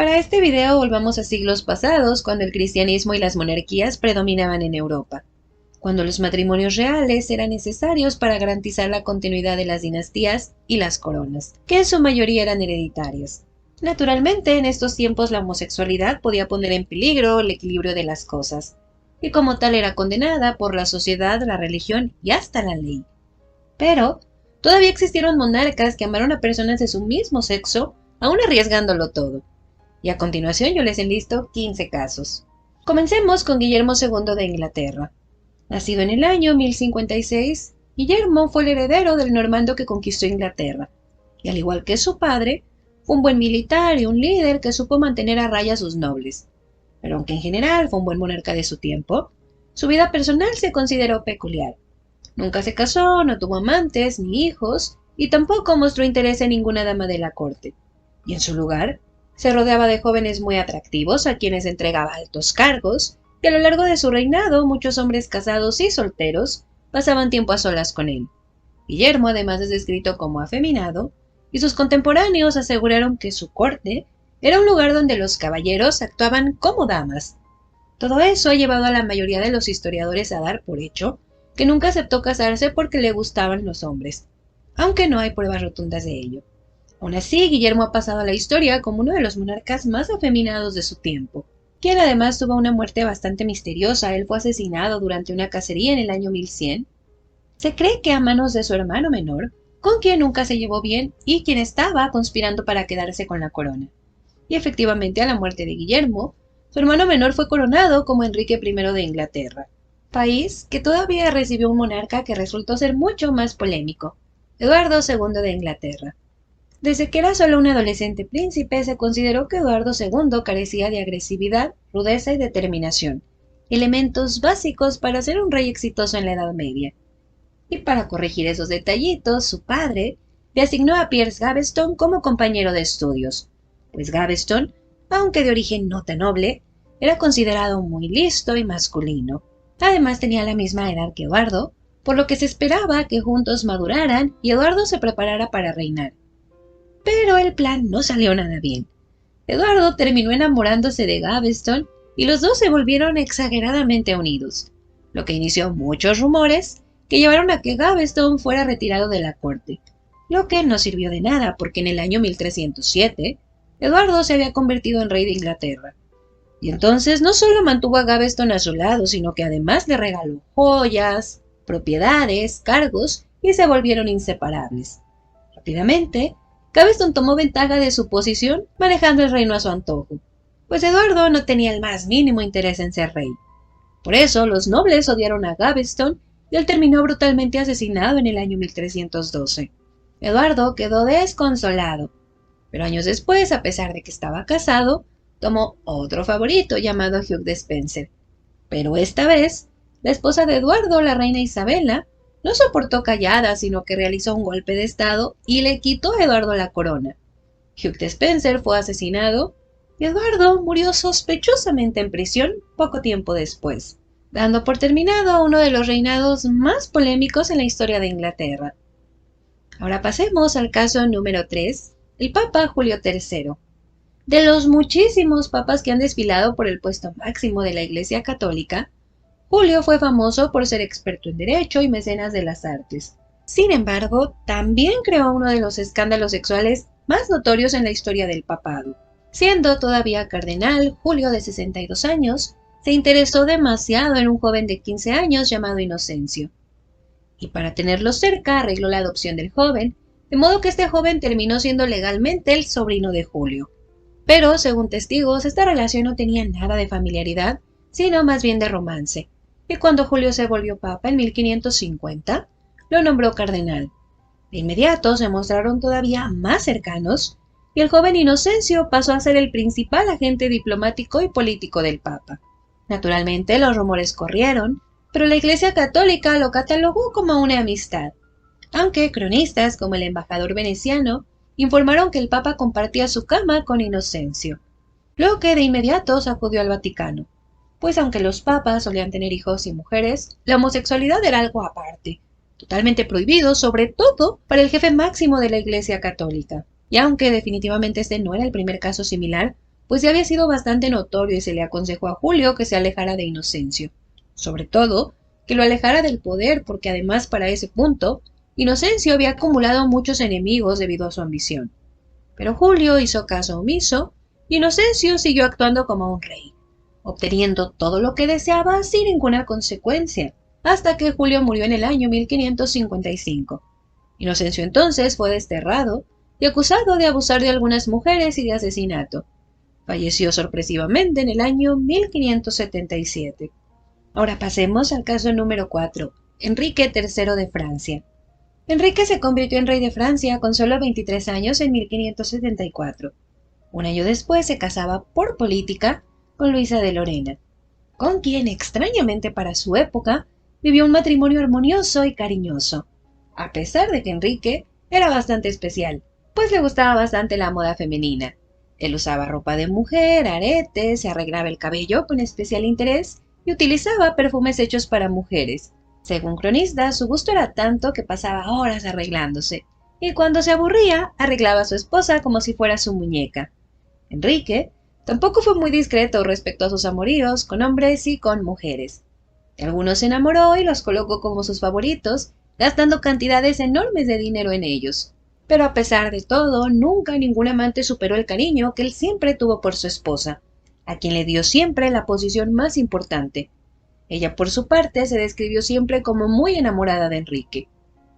Para este video volvamos a siglos pasados, cuando el cristianismo y las monarquías predominaban en Europa, cuando los matrimonios reales eran necesarios para garantizar la continuidad de las dinastías y las coronas, que en su mayoría eran hereditarias. Naturalmente, en estos tiempos la homosexualidad podía poner en peligro el equilibrio de las cosas, y como tal era condenada por la sociedad, la religión y hasta la ley. Pero todavía existieron monarcas que amaron a personas de su mismo sexo, aún arriesgándolo todo. Y a continuación yo les enlisto 15 casos. Comencemos con Guillermo II de Inglaterra. Nacido en el año 1056, Guillermo fue el heredero del normando que conquistó Inglaterra, y al igual que su padre, fue un buen militar y un líder que supo mantener a raya a sus nobles. Pero aunque en general fue un buen monarca de su tiempo, su vida personal se consideró peculiar. Nunca se casó, no tuvo amantes ni hijos, y tampoco mostró interés en ninguna dama de la corte. Y en su lugar, se rodeaba de jóvenes muy atractivos a quienes entregaba altos cargos, y a lo largo de su reinado muchos hombres casados y solteros pasaban tiempo a solas con él. Guillermo además es descrito como afeminado, y sus contemporáneos aseguraron que su corte era un lugar donde los caballeros actuaban como damas. Todo eso ha llevado a la mayoría de los historiadores a dar por hecho que nunca aceptó casarse porque le gustaban los hombres, aunque no hay pruebas rotundas de ello. Aún así, Guillermo ha pasado a la historia como uno de los monarcas más afeminados de su tiempo, quien además tuvo una muerte bastante misteriosa. Él fue asesinado durante una cacería en el año 1100. Se cree que a manos de su hermano menor, con quien nunca se llevó bien y quien estaba conspirando para quedarse con la corona. Y efectivamente, a la muerte de Guillermo, su hermano menor fue coronado como Enrique I de Inglaterra, país que todavía recibió un monarca que resultó ser mucho más polémico, Eduardo II de Inglaterra. Desde que era solo un adolescente príncipe, se consideró que Eduardo II carecía de agresividad, rudeza y determinación, elementos básicos para ser un rey exitoso en la Edad Media. Y para corregir esos detallitos, su padre le asignó a Piers Gaveston como compañero de estudios, pues Gaveston, aunque de origen no tan noble, era considerado muy listo y masculino. Además tenía la misma edad que Eduardo, por lo que se esperaba que juntos maduraran y Eduardo se preparara para reinar. Pero el plan no salió nada bien. Eduardo terminó enamorándose de Gaveston y los dos se volvieron exageradamente unidos, lo que inició muchos rumores que llevaron a que Gaveston fuera retirado de la corte, lo que no sirvió de nada porque en el año 1307 Eduardo se había convertido en rey de Inglaterra. Y entonces no solo mantuvo a Gaveston a su lado, sino que además le regaló joyas, propiedades, cargos y se volvieron inseparables. Rápidamente, Gaveston tomó ventaja de su posición manejando el reino a su antojo, pues Eduardo no tenía el más mínimo interés en ser rey. Por eso los nobles odiaron a Gaveston y él terminó brutalmente asesinado en el año 1312. Eduardo quedó desconsolado, pero años después, a pesar de que estaba casado, tomó otro favorito llamado Hugh Despencer. Pero esta vez, la esposa de Eduardo, la reina Isabela, no soportó callada, sino que realizó un golpe de estado y le quitó a Eduardo la corona. Hugh Despencer fue asesinado y Eduardo murió sospechosamente en prisión poco tiempo después, dando por terminado uno de los reinados más polémicos en la historia de Inglaterra. Ahora pasemos al caso número 3, el Papa Julio III. De los muchísimos papas que han desfilado por el puesto máximo de la Iglesia Católica, Julio fue famoso por ser experto en derecho y mecenas de las artes. Sin embargo, también creó uno de los escándalos sexuales más notorios en la historia del papado. Siendo todavía cardenal, Julio, de 62 años, se interesó demasiado en un joven de 15 años llamado Inocencio. Y para tenerlo cerca, arregló la adopción del joven, de modo que este joven terminó siendo legalmente el sobrino de Julio. Pero, según testigos, esta relación no tenía nada de familiaridad, sino más bien de romance. Y cuando Julio se volvió papa en 1550, lo nombró cardenal. De inmediato se mostraron todavía más cercanos, y el joven Inocencio pasó a ser el principal agente diplomático y político del papa. Naturalmente los rumores corrieron, pero la Iglesia Católica lo catalogó como una amistad, aunque cronistas como el embajador veneciano informaron que el papa compartía su cama con Inocencio, lo que de inmediato sacudió al Vaticano. Pues aunque los papas solían tener hijos y mujeres, la homosexualidad era algo aparte, totalmente prohibido, sobre todo para el jefe máximo de la Iglesia Católica. Y aunque definitivamente este no era el primer caso similar, pues ya había sido bastante notorio y se le aconsejó a Julio que se alejara de Inocencio. Sobre todo, que lo alejara del poder, porque además para ese punto, Inocencio había acumulado muchos enemigos debido a su ambición. Pero Julio hizo caso omiso, y Inocencio siguió actuando como un rey, obteniendo todo lo que deseaba sin ninguna consecuencia, hasta que Julio murió en el año 1555. Inocencio entonces fue desterrado y acusado de abusar de algunas mujeres y de asesinato. Falleció sorpresivamente en el año 1577. Ahora pasemos al caso número 4, Enrique III de Francia. Enrique se convirtió en rey de Francia con solo 23 años en 1574. Un año después se casaba por política con Luisa de Lorena, con quien, extrañamente para su época, vivió un matrimonio armonioso y cariñoso, a pesar de que Enrique era bastante especial, pues le gustaba bastante la moda femenina. Él usaba ropa de mujer, aretes, se arreglaba el cabello con especial interés y utilizaba perfumes hechos para mujeres. Según cronistas, su gusto era tanto que pasaba horas arreglándose, y cuando se aburría, arreglaba a su esposa como si fuera su muñeca. Enrique tampoco fue muy discreto respecto a sus amoríos con hombres y con mujeres. De algunos se enamoró y los colocó como sus favoritos, gastando cantidades enormes de dinero en ellos. Pero a pesar de todo, nunca ningún amante superó el cariño que él siempre tuvo por su esposa, a quien le dio siempre la posición más importante. Ella, por su parte, se describió siempre como muy enamorada de Enrique.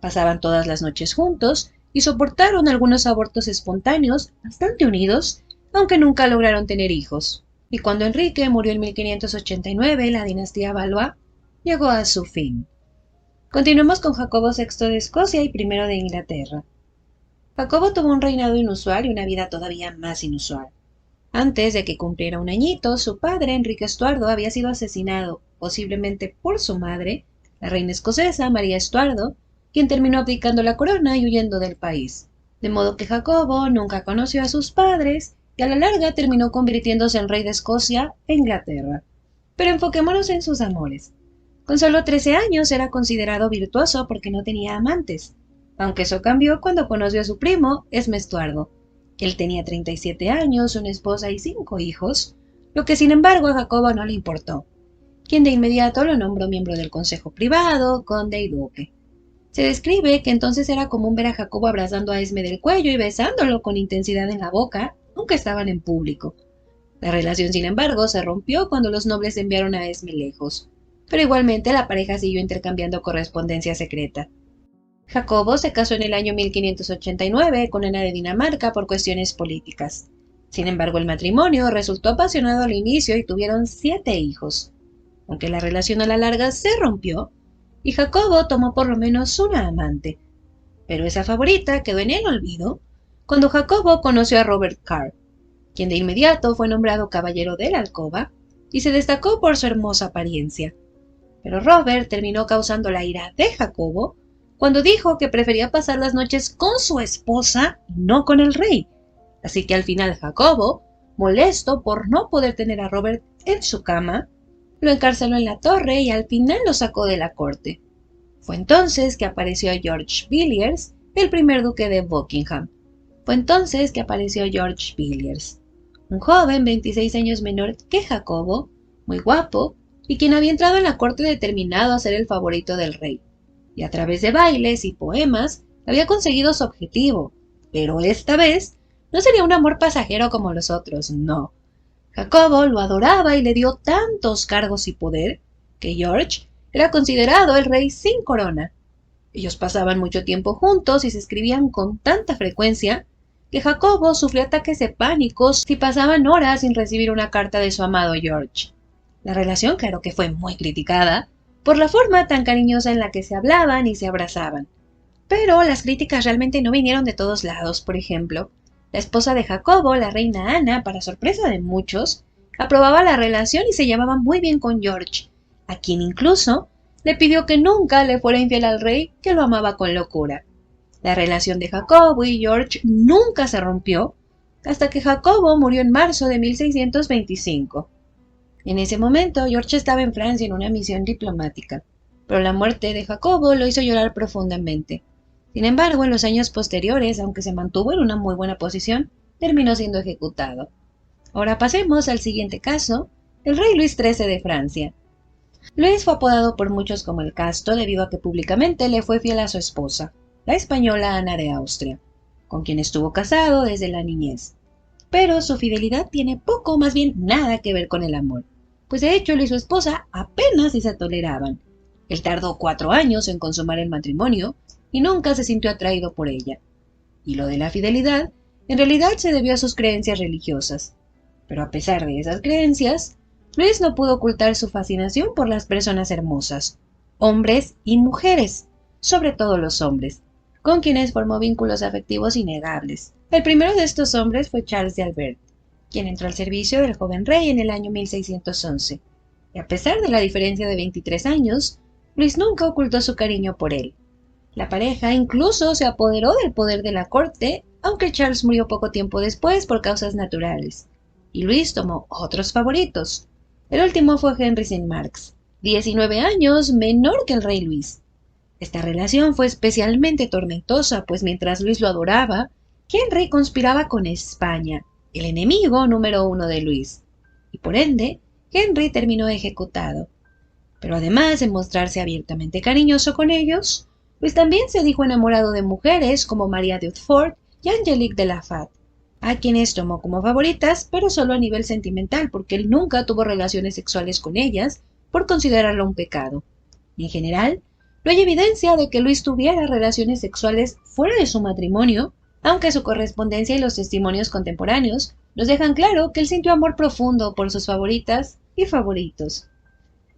Pasaban todas las noches juntos y soportaron algunos abortos espontáneos bastante unidos, aunque nunca lograron tener hijos. Y cuando Enrique murió en 1589, la dinastía Valois llegó a su fin. Continuemos con Jacobo VI de Escocia y I de Inglaterra. Jacobo tuvo un reinado inusual y una vida todavía más inusual. Antes de que cumpliera un añito, su padre, Enrique Estuardo, había sido asesinado, posiblemente por su madre, la reina escocesa María Estuardo, quien terminó abdicando la corona y huyendo del país. De modo que Jacobo nunca conoció a sus padres y a la larga terminó convirtiéndose en rey de Escocia e Inglaterra. Pero enfoquémonos en sus amores. Con solo 13 años era considerado virtuoso porque no tenía amantes, aunque eso cambió cuando conoció a su primo, Esme Estuardo. Él tenía 37 años, una esposa y 5 hijos, lo que sin embargo a Jacobo no le importó, quien de inmediato lo nombró miembro del consejo privado, conde y duque. Se describe que entonces era común ver a Jacobo abrazando a Esme del cuello y besándolo con intensidad en la boca, aunque estaban en público. La relación, sin embargo, se rompió cuando los nobles enviaron a Esme lejos, pero igualmente la pareja siguió intercambiando correspondencia secreta. Jacobo se casó en el año 1589 con Ana de Dinamarca por cuestiones políticas. Sin embargo, el matrimonio resultó apasionado al inicio y tuvieron 7 hijos. Aunque la relación a la larga se rompió, y Jacobo tomó por lo menos una amante. Pero esa favorita quedó en el olvido cuando Jacobo conoció a Robert Carr, quien de inmediato fue nombrado caballero de la alcoba y se destacó por su hermosa apariencia. Pero Robert terminó causando la ira de Jacobo cuando dijo que prefería pasar las noches con su esposa y no con el rey. Así que al final Jacobo, molesto por no poder tener a Robert en su cama, lo encarceló en la torre y al final lo sacó de la corte. Fue entonces que apareció George Villiers, el primer duque de Buckingham. Un joven 26 años menor que Jacobo, muy guapo, y quien había entrado en la corte determinado a ser el favorito del rey. Y a través de bailes y poemas había conseguido su objetivo, pero esta vez no sería un amor pasajero como los otros, no. Jacobo lo adoraba y le dio tantos cargos y poder que George era considerado el rey sin corona. Ellos pasaban mucho tiempo juntos y se escribían con tanta frecuencia que Jacobo sufrió ataques de pánico si pasaban horas sin recibir una carta de su amado George. La relación, claro que fue muy criticada por la forma tan cariñosa en la que se hablaban y se abrazaban. Pero las críticas realmente no vinieron de todos lados. Por ejemplo, la esposa de Jacobo, la reina Ana, para sorpresa de muchos, aprobaba la relación y se llevaba muy bien con George, a quien incluso le pidió que nunca le fuera infiel al rey, que lo amaba con locura. La relación de Jacobo y George nunca se rompió hasta que Jacobo murió en marzo de 1625. En ese momento, George estaba en Francia en una misión diplomática, pero la muerte de Jacobo lo hizo llorar profundamente. Sin embargo, en los años posteriores, aunque se mantuvo en una muy buena posición, terminó siendo ejecutado. Ahora pasemos al siguiente caso, el rey Luis XIII de Francia. Luis fue apodado por muchos como el Casto debido a que públicamente le fue fiel a su esposa, la española Ana de Austria, con quien estuvo casado desde la niñez. Pero su fidelidad tiene poco, más bien nada que ver con el amor, pues de hecho él y su esposa apenas si se toleraban. Él tardó 4 años en consumar el matrimonio y nunca se sintió atraído por ella. Y lo de la fidelidad, en realidad se debió a sus creencias religiosas. Pero a pesar de esas creencias, Luis no pudo ocultar su fascinación por las personas hermosas, hombres y mujeres, sobre todo los hombres, con quienes formó vínculos afectivos innegables. El primero de estos hombres fue Charles de Albert, quien entró al servicio del joven rey en el año 1611. Y a pesar de la diferencia de 23 años, Luis nunca ocultó su cariño por él. La pareja incluso se apoderó del poder de la corte, aunque Charles murió poco tiempo después por causas naturales. Y Luis tomó otros favoritos. El último fue Henry Saint-Marx, 19 años menor que el rey Luis. Esta relación fue especialmente tormentosa, pues mientras Luis lo adoraba, Henry conspiraba con España, el enemigo número 1 de Luis, y por ende, Henry terminó ejecutado. Pero además de mostrarse abiertamente cariñoso con ellos, Luis también se dijo enamorado de mujeres como María de Hautefort y Angélique de Lafayette, a quienes tomó como favoritas, pero solo a nivel sentimental, porque él nunca tuvo relaciones sexuales con ellas por considerarlo un pecado. Y en general, no hay evidencia de que Luis tuviera relaciones sexuales fuera de su matrimonio, aunque su correspondencia y los testimonios contemporáneos nos dejan claro que él sintió amor profundo por sus favoritas y favoritos.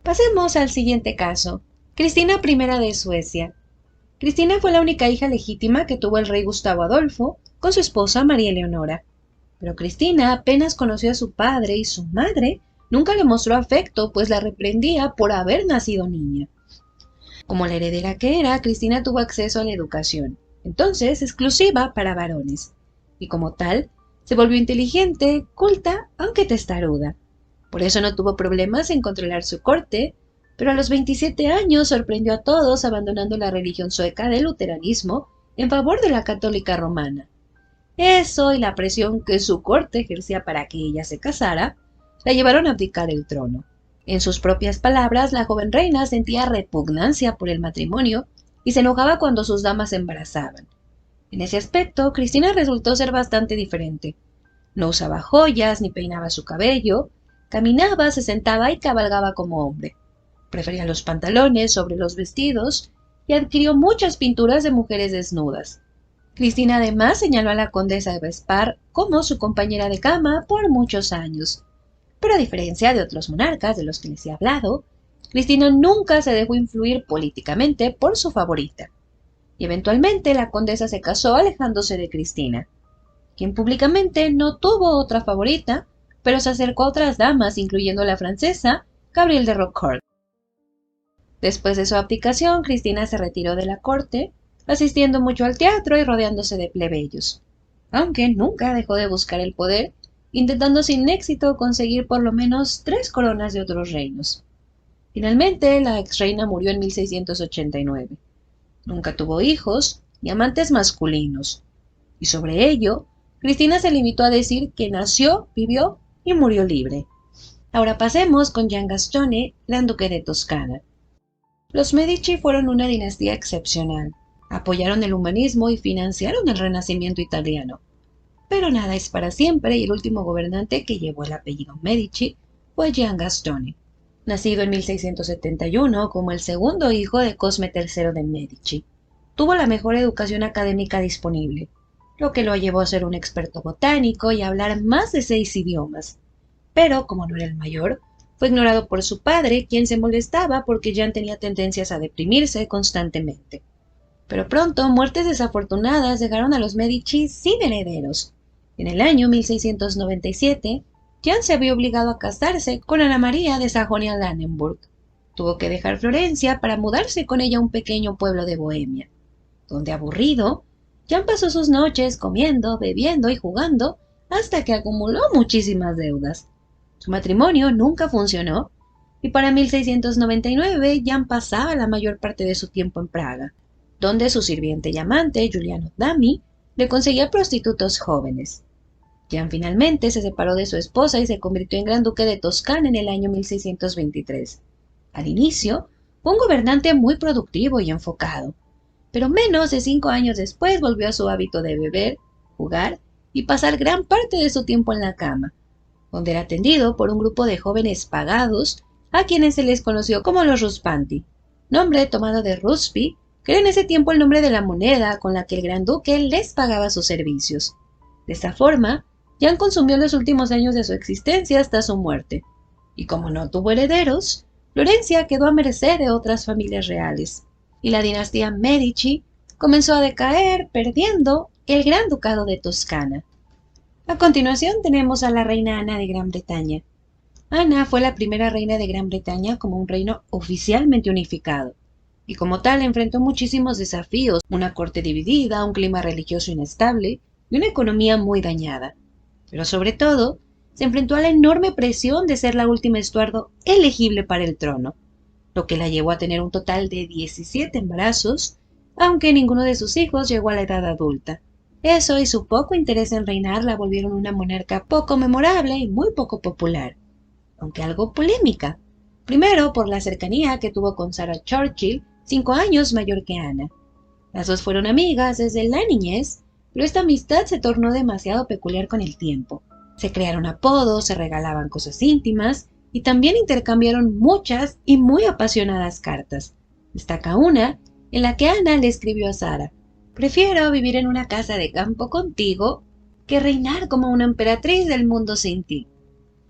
Pasemos al siguiente caso. Cristina I de Suecia. Cristina fue la única hija legítima que tuvo el rey Gustavo Adolfo con su esposa María Eleonora. Pero Cristina apenas conoció a su padre y su madre nunca le mostró afecto, pues la reprendía por haber nacido niña. Como la heredera que era, Cristina tuvo acceso a la educación, entonces exclusiva para varones, y como tal, se volvió inteligente, culta, aunque testaruda. Por eso no tuvo problemas en controlar su corte, pero a los 27 años sorprendió a todos abandonando la religión sueca del luteranismo en favor de la católica romana. Eso y la presión que su corte ejercía para que ella se casara, la llevaron a abdicar el trono. En sus propias palabras, la joven reina sentía repugnancia por el matrimonio y se enojaba cuando sus damas se embarazaban. En ese aspecto, Cristina resultó ser bastante diferente. No usaba joyas ni peinaba su cabello, caminaba, se sentaba y cabalgaba como hombre. Prefería los pantalones sobre los vestidos y adquirió muchas pinturas de mujeres desnudas. Cristina además señaló a la condesa de Vespar como su compañera de cama por muchos años. Pero a diferencia de otros monarcas de los que les he hablado, Cristina nunca se dejó influir políticamente por su favorita. Y eventualmente la condesa se casó alejándose de Cristina, quien públicamente no tuvo otra favorita, pero se acercó a otras damas, incluyendo la francesa Gabrielle de Roquefort. Después de su abdicación, Cristina se retiró de la corte, asistiendo mucho al teatro y rodeándose de plebeyos, aunque nunca dejó de buscar el poder, intentando sin éxito conseguir por lo menos 3 coronas de otros reinos. Finalmente, la ex reina murió en 1689. Nunca tuvo hijos ni amantes masculinos, y sobre ello, Cristina se limitó a decir que nació, vivió y murió libre. Ahora pasemos con Gian Gastone, gran duque de Toscana. Los Medici fueron una dinastía excepcional. Apoyaron el humanismo y financiaron el Renacimiento italiano. Pero nada es para siempre y el último gobernante que llevó el apellido Medici fue Gian Gastone, nacido en 1671 como el segundo hijo de Cosme III de Medici. Tuvo la mejor educación académica disponible, lo que lo llevó a ser un experto botánico y a hablar más de 6 idiomas. Pero, como no era el mayor, fue ignorado por su padre, quien se molestaba porque Gian tenía tendencias a deprimirse constantemente. Pero pronto, muertes desafortunadas dejaron a los Medici sin herederos. En el año 1697, Gian se vio obligado a casarse con Ana María de Sajonia-Lauenburg. Tuvo que dejar Florencia para mudarse con ella a un pequeño pueblo de Bohemia, donde, aburrido, Gian pasó sus noches comiendo, bebiendo y jugando hasta que acumuló muchísimas deudas. Su matrimonio nunca funcionó y para 1699 Gian pasaba la mayor parte de su tiempo en Praga, donde su sirviente y amante, Giuliano Dami, le conseguía prostitutos jóvenes. Jan finalmente se separó de su esposa y se convirtió en gran duque de Toscana en el año 1623. Al inicio, fue un gobernante muy productivo y enfocado, pero menos de 5 años después volvió a su hábito de beber, jugar y pasar gran parte de su tiempo en la cama, donde era atendido por un grupo de jóvenes pagados a quienes se les conoció como los Ruspanti, nombre tomado de Ruspi, que era en ese tiempo el nombre de la moneda con la que el gran duque les pagaba sus servicios. De esta forma, Jan consumió los últimos años de su existencia hasta su muerte, y como no tuvo herederos, Florencia quedó a merced de otras familias reales, y la dinastía Medici comenzó a decaer, perdiendo el Gran Ducado de Toscana. A continuación tenemos a la reina Ana de Gran Bretaña. Ana fue la primera reina de Gran Bretaña como un reino oficialmente unificado, y como tal enfrentó muchísimos desafíos, una corte dividida, un clima religioso inestable y una economía muy dañada. Pero sobre todo, se enfrentó a la enorme presión de ser la última Estuardo elegible para el trono, lo que la llevó a tener un total de 17 embarazos, aunque ninguno de sus hijos llegó a la edad adulta. Eso y su poco interés en reinar la volvieron una monarca poco memorable y muy poco popular, aunque algo polémica. Primero, por la cercanía que tuvo con Sarah Churchill, 5 años mayor que Ana. Las dos fueron amigas desde la niñez, pero esta amistad se tornó demasiado peculiar con el tiempo. Se crearon apodos, se regalaban cosas íntimas y también intercambiaron muchas y muy apasionadas cartas. Destaca una en la que Ana le escribió a Sara: «Prefiero vivir en una casa de campo contigo que reinar como una emperatriz del mundo sin ti».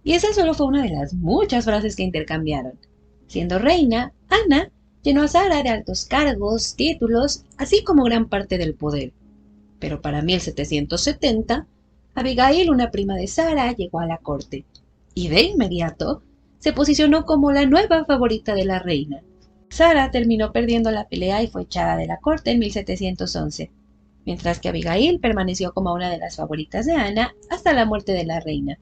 Y esa solo fue una de las muchas frases que intercambiaron. Siendo reina, Ana llenó a Sara de altos cargos, títulos, así como gran parte del poder. Pero para 1770, Abigail, una prima de Sara, llegó a la corte, y de inmediato se posicionó como la nueva favorita de la reina. Sara terminó perdiendo la pelea y fue echada de la corte en 1711, mientras que Abigail permaneció como una de las favoritas de Ana hasta la muerte de la reina.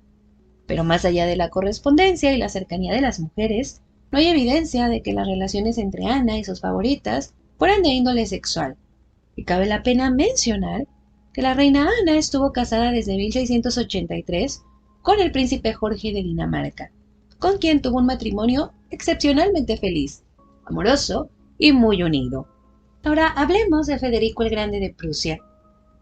Pero más allá de la correspondencia y la cercanía de las mujeres, no hay evidencia de que las relaciones entre Ana y sus favoritas fueran de índole sexual. Y cabe la pena mencionar que la reina Ana estuvo casada desde 1683 con el príncipe Jorge de Dinamarca, con quien tuvo un matrimonio excepcionalmente feliz, amoroso y muy unido. Ahora hablemos de Federico el Grande de Prusia.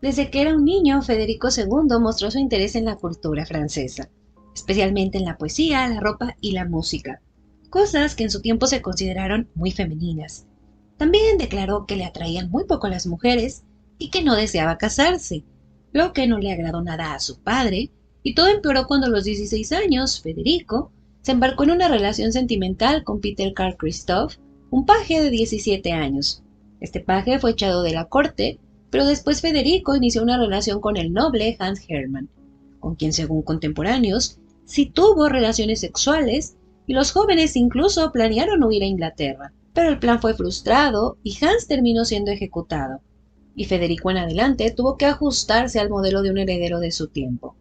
Desde que era un niño, Federico II mostró su interés en la cultura francesa, especialmente en la poesía, la ropa y la música, cosas que en su tiempo se consideraron muy femeninas. También declaró que le atraían muy poco a las mujeres y que no deseaba casarse, lo que no le agradó nada a su padre, y todo empeoró cuando a los 16 años Federico se embarcó en una relación sentimental con Peter Carl Christoph, un paje de 17 años. Este paje fue echado de la corte, pero después Federico inició una relación con el noble Hans Hermann, con quien, según contemporáneos, sí tuvo relaciones sexuales, y los jóvenes incluso planearon huir a Inglaterra. Pero el plan fue frustrado y Hans terminó siendo ejecutado, y Federico en adelante tuvo que ajustarse al modelo de un heredero de su tiempo.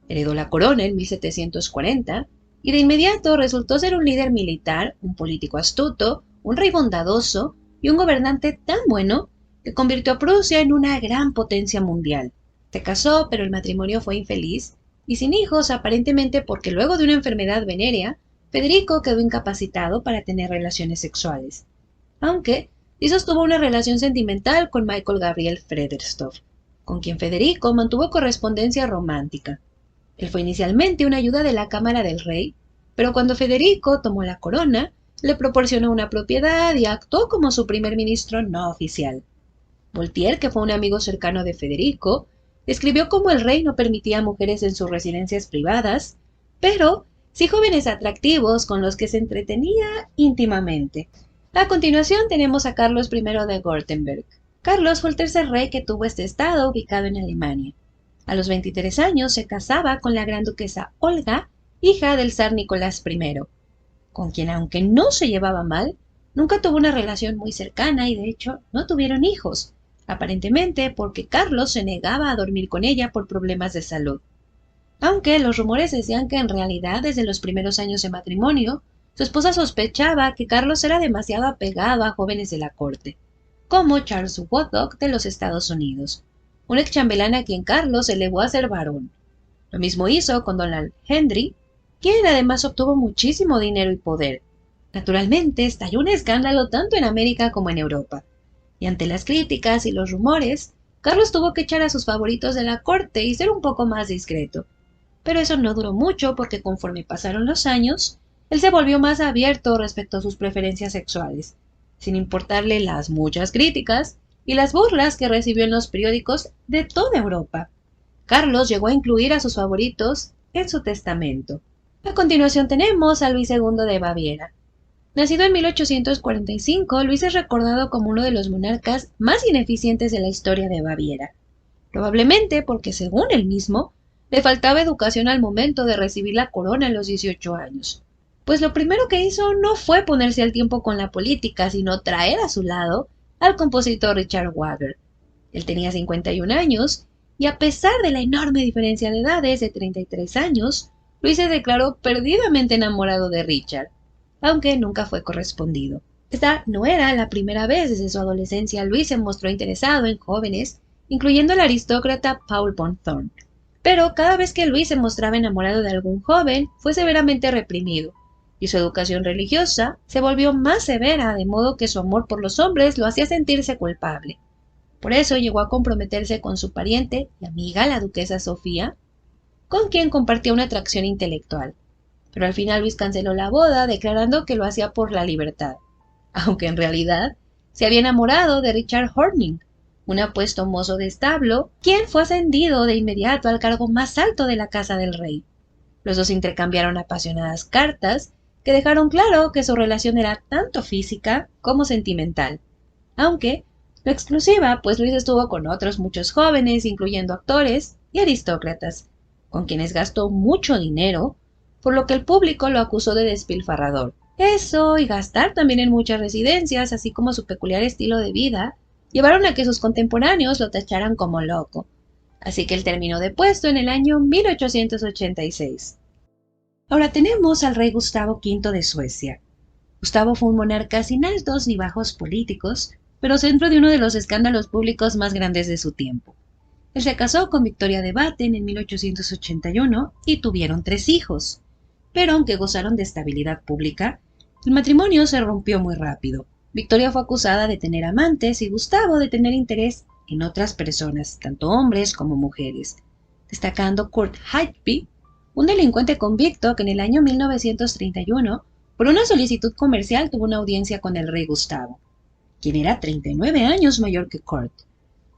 Heredó la corona en 1740 y de inmediato resultó ser un líder militar, un político astuto, un rey bondadoso y un gobernante tan bueno que convirtió a Prusia en una gran potencia mundial. Se casó, pero el matrimonio fue infeliz y sin hijos, aparentemente porque luego de una enfermedad venérea, Federico quedó incapacitado para tener relaciones sexuales, aunque sí sostuvo una relación sentimental con Michael Gabriel Frederstorff, con quien Federico mantuvo correspondencia romántica. Él fue inicialmente una ayuda de la Cámara del Rey, pero cuando Federico tomó la corona, le proporcionó una propiedad y actuó como su primer ministro no oficial. Voltaire, que fue un amigo cercano de Federico, describió cómo el rey no permitía mujeres en sus residencias privadas, pero sí jóvenes atractivos con los que se entretenía íntimamente. A continuación tenemos a Carlos I de Württemberg. Carlos fue el tercer rey que tuvo este estado ubicado en Alemania. A los 23 años se casaba con la gran duquesa Olga, hija del zar Nicolás I, con quien, aunque no se llevaba mal, nunca tuvo una relación muy cercana y de hecho no tuvieron hijos, aparentemente porque Carlos se negaba a dormir con ella por problemas de salud. Aunque los rumores decían que en realidad desde los primeros años de matrimonio, su esposa sospechaba que Carlos era demasiado apegado a jóvenes de la corte, como Charles Woodcock de los Estados Unidos, un ex chambelán a quien Carlos elevó a ser varón. Lo mismo hizo con Donald Henry, quien además obtuvo muchísimo dinero y poder. Naturalmente, estalló un escándalo tanto en América como en Europa, y ante las críticas y los rumores, Carlos tuvo que echar a sus favoritos de la corte y ser un poco más discreto. Pero eso no duró mucho porque conforme pasaron los años, él se volvió más abierto respecto a sus preferencias sexuales, sin importarle las muchas críticas y las burlas que recibió en los periódicos de toda Europa. Carlos llegó a incluir a sus favoritos en su testamento. A continuación tenemos a Luis II de Baviera. Nacido en 1845, Luis es recordado como uno de los monarcas más ineficientes de la historia de Baviera, probablemente porque, según él mismo, le faltaba educación al momento de recibir la corona a los 18 años. Pues lo primero que hizo no fue ponerse al tiempo con la política, sino traer a su lado al compositor Richard Wagner. Él tenía 51 años, y a pesar de la enorme diferencia de edades de 33 años, Luis se declaró perdidamente enamorado de Richard, aunque nunca fue correspondido. Esta no era la primera vez desde su adolescencia. Luis se mostró interesado en jóvenes, incluyendo al aristócrata Paul von Thorn. Pero cada vez que Luis se mostraba enamorado de algún joven, fue severamente reprimido, y su educación religiosa se volvió más severa, de modo que su amor por los hombres lo hacía sentirse culpable. Por eso llegó a comprometerse con su pariente y amiga, la duquesa Sofía, con quien compartía una atracción intelectual. Pero al final Luis canceló la boda, declarando que lo hacía por la libertad, aunque en realidad se había enamorado de Richard Horning, un apuesto mozo de establo, quien fue ascendido de inmediato al cargo más alto de la casa del rey. Los dos intercambiaron apasionadas cartas que dejaron claro que su relación era tanto física como sentimental, aunque no exclusiva, pues Luis estuvo con otros muchos jóvenes, incluyendo actores y aristócratas, con quienes gastó mucho dinero, por lo que el público lo acusó de despilfarrador. Eso y gastar también en muchas residencias, así como su peculiar estilo de vida, llevaron a que sus contemporáneos lo tacharan como loco. Así que él terminó depuesto en el año 1886. Ahora tenemos al rey Gustavo V de Suecia. Gustavo fue un monarca sin altos ni bajos políticos, pero centro de uno de los escándalos públicos más grandes de su tiempo. Él se casó con Victoria de Batten en 1881 y tuvieron 3 hijos. Pero aunque gozaron de estabilidad pública, el matrimonio se rompió muy rápido. Victoria fue acusada de tener amantes y Gustavo de tener interés en otras personas, tanto hombres como mujeres, destacando Kurt Hageby, un delincuente convicto que en el año 1931, por una solicitud comercial, tuvo una audiencia con el rey Gustavo, quien era 39 años mayor que Kurt.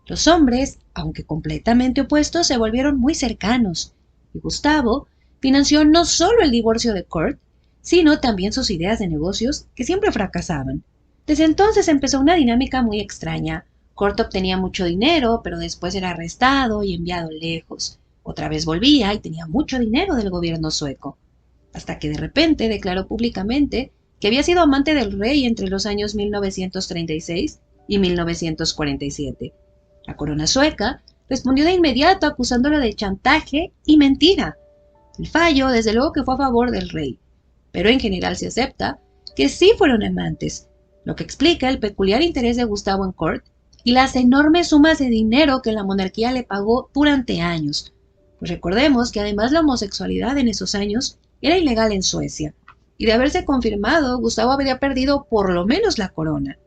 Los hombres, aunque completamente opuestos, se volvieron muy cercanos, y Gustavo financió no solo el divorcio de Kurt, sino también sus ideas de negocios que siempre fracasaban. Desde entonces empezó una dinámica muy extraña. Kurt obtenía mucho dinero, pero después era arrestado y enviado lejos. Otra vez volvía y tenía mucho dinero del gobierno sueco, hasta que de repente declaró públicamente que había sido amante del rey entre los años 1936 y 1947. La corona sueca respondió de inmediato acusándolo de chantaje y mentira. El fallo, desde luego que fue a favor del rey, pero en general se acepta que sí fueron amantes, lo que explica el peculiar interés de Gustavo en Kurt y las enormes sumas de dinero que la monarquía le pagó durante años. Pues recordemos que además la homosexualidad en esos años era ilegal en Suecia, y de haberse confirmado, Gustavo habría perdido por lo menos la corona.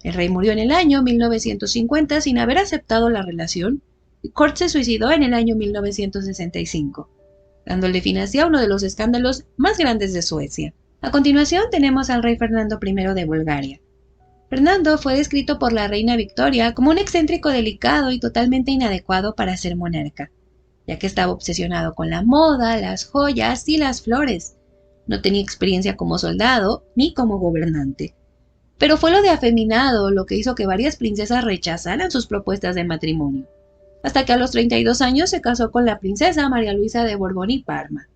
El rey murió en el año 1950 sin haber aceptado la relación, y Kurt se suicidó en el año 1965. Dándole fin así a uno de los escándalos más grandes de Suecia. A continuación tenemos al rey Fernando I de Bulgaria. Fernando fue descrito por la reina Victoria como un excéntrico delicado y totalmente inadecuado para ser monarca, ya que estaba obsesionado con la moda, las joyas y las flores. No tenía experiencia como soldado ni como gobernante. Pero fue lo de afeminado lo que hizo que varias princesas rechazaran sus propuestas de matrimonio, hasta que a los 32 años se casó con la princesa María Luisa de Borbón y Parma.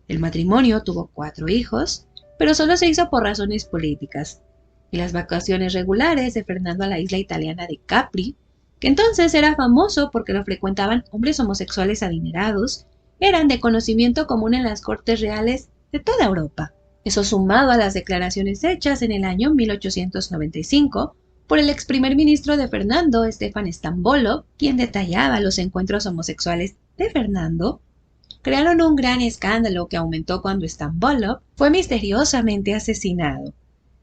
El matrimonio tuvo 4 hijos, pero solo se hizo por razones políticas, y las vacaciones regulares de Fernando a la isla italiana de Capri, que entonces era famoso porque lo frecuentaban hombres homosexuales adinerados, eran de conocimiento común en las cortes reales de toda Europa. Eso sumado a las declaraciones hechas en el año 1895 por el ex primer ministro de Fernando, Stefan Stambolo, quien detallaba los encuentros homosexuales de Fernando, crearon un gran escándalo que aumentó cuando Stamboliv fue misteriosamente asesinado.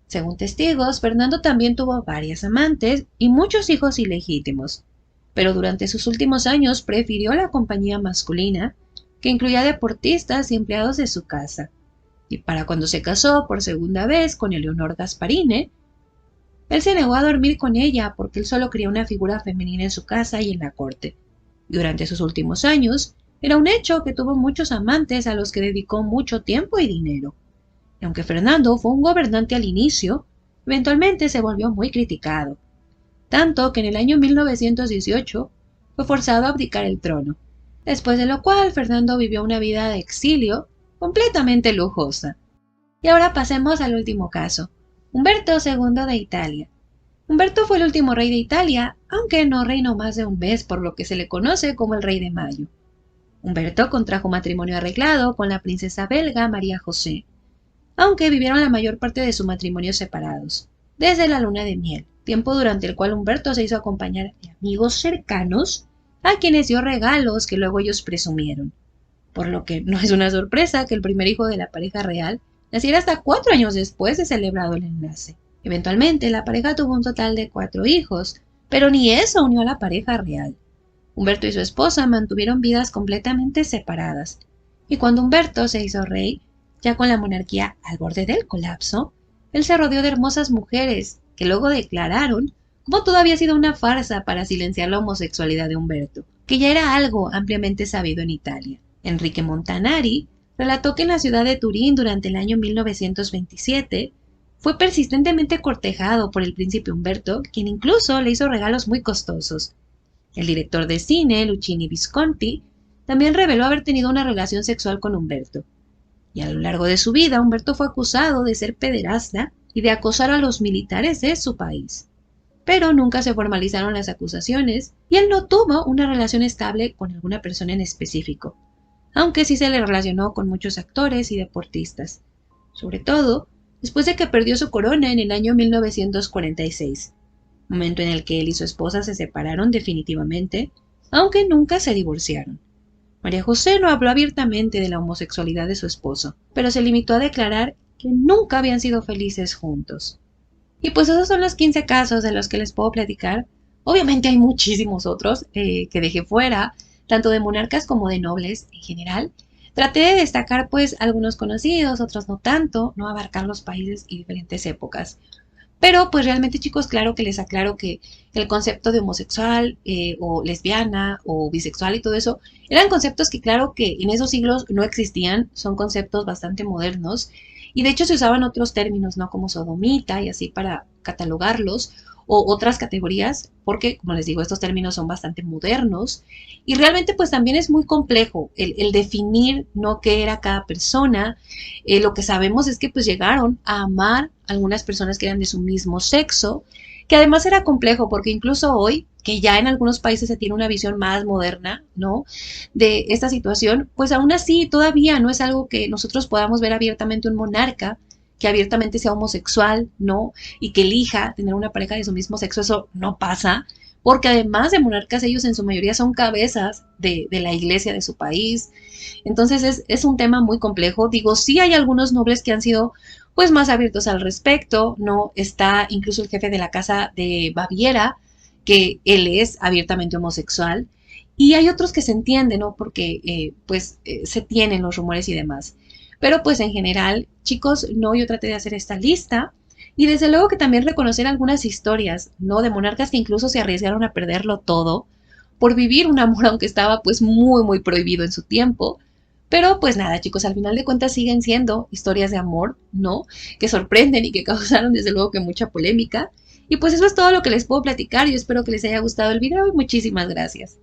Según testigos, Fernando también tuvo varias amantes y muchos hijos ilegítimos, pero durante sus últimos años prefirió la compañía masculina, que incluía deportistas y empleados de su casa. Y para cuando se casó por segunda vez con Eleonor Gasparine, él se negó a dormir con ella porque él solo quería una figura femenina en su casa y en la corte. Y durante sus últimos años, era un hecho que tuvo muchos amantes a los que dedicó mucho tiempo y dinero. Y aunque Fernando fue un gobernante al inicio, eventualmente se volvió muy criticado, tanto que en el año 1918 fue forzado a abdicar el trono, después de lo cual Fernando vivió una vida de exilio completamente lujosa. Y ahora pasemos al último caso, Humberto II de Italia. Humberto fue el último rey de Italia, aunque no reinó más de un mes, por lo que se le conoce como el Rey de Mayo. Humberto contrajo matrimonio arreglado con la princesa belga María José, aunque vivieron la mayor parte de su matrimonio separados, desde la luna de miel, tiempo durante el cual Humberto se hizo acompañar de amigos cercanos a quienes dio regalos que luego ellos presumieron, por lo que no es una sorpresa que el primer hijo de la pareja real naciera hasta 4 años después de celebrado el enlace. Eventualmente la pareja tuvo un total de 4 hijos, pero ni eso unió a la pareja real. Humberto y su esposa mantuvieron vidas completamente separadas, y cuando Humberto se hizo rey, ya con la monarquía al borde del colapso, él se rodeó de hermosas mujeres que luego declararon como todo había sido una farsa para silenciar la homosexualidad de Humberto, que ya era algo ampliamente sabido en Italia. Enrique Montanari relató que en la ciudad de Turín durante el año 1927 fue persistentemente cortejado por el príncipe Humberto, quien incluso le hizo regalos muy costosos. El director de cine, Luchini Visconti, también reveló haber tenido una relación sexual con Humberto. Y a lo largo de su vida, Humberto fue acusado de ser pederasta y de acosar a los militares de su país. Pero nunca se formalizaron las acusaciones y él no tuvo una relación estable con alguna persona en específico, aunque sí se le relacionó con muchos actores y deportistas, sobre todo después de que perdió su corona en el año 1946, momento en el que él y su esposa se separaron definitivamente, aunque nunca se divorciaron. María José no habló abiertamente de la homosexualidad de su esposo, pero se limitó a declarar que nunca habían sido felices juntos. Y pues esos son los 15 casos de los que les puedo platicar. Obviamente hay muchísimos otros que dejé fuera, tanto de monarcas como de nobles en general. Traté de destacar pues algunos conocidos, otros no tanto, no abarcar los países y diferentes épocas. Pero pues realmente chicos, claro que les aclaro que el concepto de homosexual o lesbiana o bisexual y todo eso eran conceptos que claro que en esos siglos no existían, son conceptos bastante modernos y de hecho se usaban otros términos, ¿no? Como sodomita y así para catalogarlos o otras categorías, porque como les digo, estos términos son bastante modernos y realmente pues también es muy complejo el definir, ¿no? Qué era cada persona. Lo que sabemos es que pues llegaron a amar a algunas personas que eran de su mismo sexo, que además era complejo porque incluso hoy, que ya en algunos países se tiene una visión más moderna, ¿no? De esta situación, pues aún así todavía no es algo que nosotros podamos ver abiertamente un monarca que abiertamente sea homosexual, ¿no? Y que elija tener una pareja de su mismo sexo, eso no pasa, porque además de monarcas, ellos en su mayoría son cabezas de la iglesia de su país. Entonces es un tema muy complejo. Digo, sí hay algunos nobles que han sido pues más abiertos al respecto, ¿no? Está incluso el jefe de la casa de Baviera, que él es abiertamente homosexual, y hay otros que se entienden, ¿no? Porque se tienen los rumores y demás. Pero pues en general, chicos, no, yo traté de hacer esta lista y desde luego que también reconocer algunas historias, ¿no? De monarcas que incluso se arriesgaron a perderlo todo por vivir un amor aunque estaba pues muy prohibido en su tiempo. Pero pues nada, chicos, al final de cuentas siguen siendo historias de amor, ¿no? Que sorprenden y que causaron desde luego que mucha polémica. Y pues eso es todo lo que les puedo platicar. Yo espero que les haya gustado el video y muchísimas gracias.